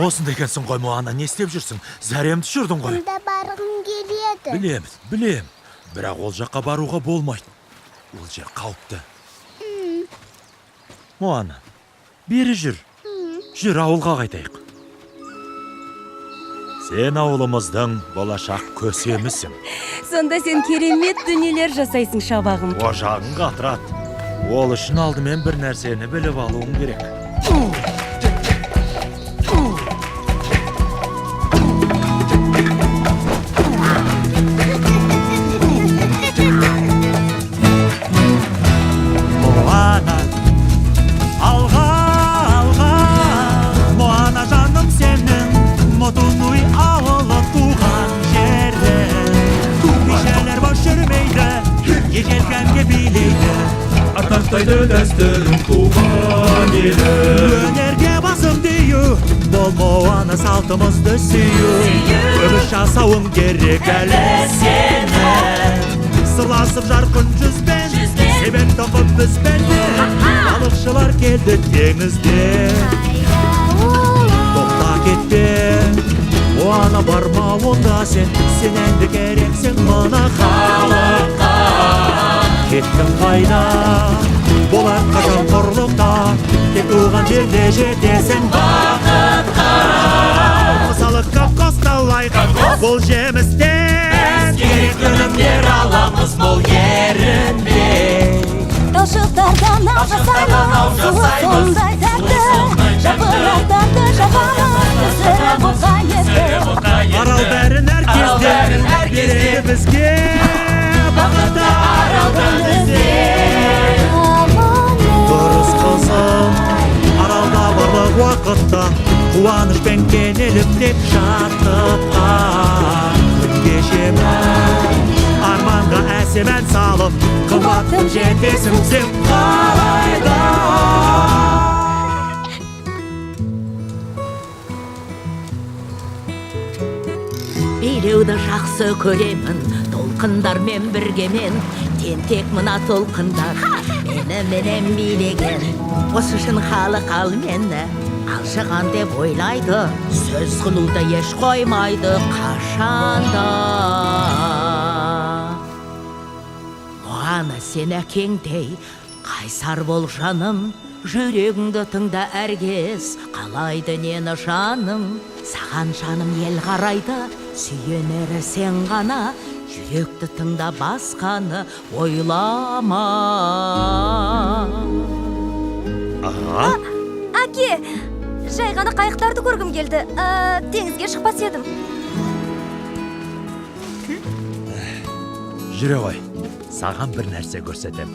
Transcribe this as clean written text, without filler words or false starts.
Осында екенсің ғой, Моана, не істеп жүрсің? Зәремді түсірдің ғой. Онда барғым келеді. Білем. Бірақ ол жаққа баруға болмайды. Ол жер қауіпті. Моана, бері жүр. Жүр, ауылға қайтайық. Сен ауылымыздың болашақ көсемісің. Сонда сен керемет дүниелер жасайсың, шабағым. Ожағың қатырады. Ол үшін алдымен бір нәрсені біліп алуың керек. Моана, алға, Моана жаным сенің, Мотунуй ауылы туған жерің. Мишелер бош жүрмейді, ежелгенге билейді. Артақтайды дәстүрін туған елі. Өнерге басым дейу, бол Моана салтымызды сүйу. Өмір жасауың керек әлі сенің. Сырласып жарқын жүзбен, себен тоқып бізбен. Балықшылар келді теңізде. Тоқта кетпе, Моана барма онда сен енді керексің мына халыққа. Кеттің қайда, болар қашан құрлықта, тек туған жерде жетесің бақытқа. Мысалы кокосты алайық, бұл жемістен керек өнімдер аламыз мол ерінде. Талшықтардан ау жасаймыз, суы сондай тәтті, жапырақтарды жабамыз, түсірі бұқа еді. Арал бәрін әр кезде береді бізге, бақытты аралдан ізде. Дұрыс қылсың, аралда барлық уақытта, қуанышпен кенеліп тек жатыпқа. Күн кешемін, арманға әсем ән салып, қымбаттым жетесің сен қалайда. Билеуді жақсы көремін, толқындармен біргемен, тентек мына толқындар меніменен билеген. Осы үшін халық ал мені алшыған деп ойлайды, сөз қылуды еш қоймайды қашанда. Моана сен әкеңдей қайсар бол жаным, жүрегіңді тыңда әркез, қалайды нені жаным. Саған жаным ел қарайды, сүйенері сен ғана, жүректі тыңда басқаны ойлама. Әке, жай ғана қайықтарды көргім келді. Теңізге шықпас едім. Жүре ғой, саған бір нәрсе көрсетем.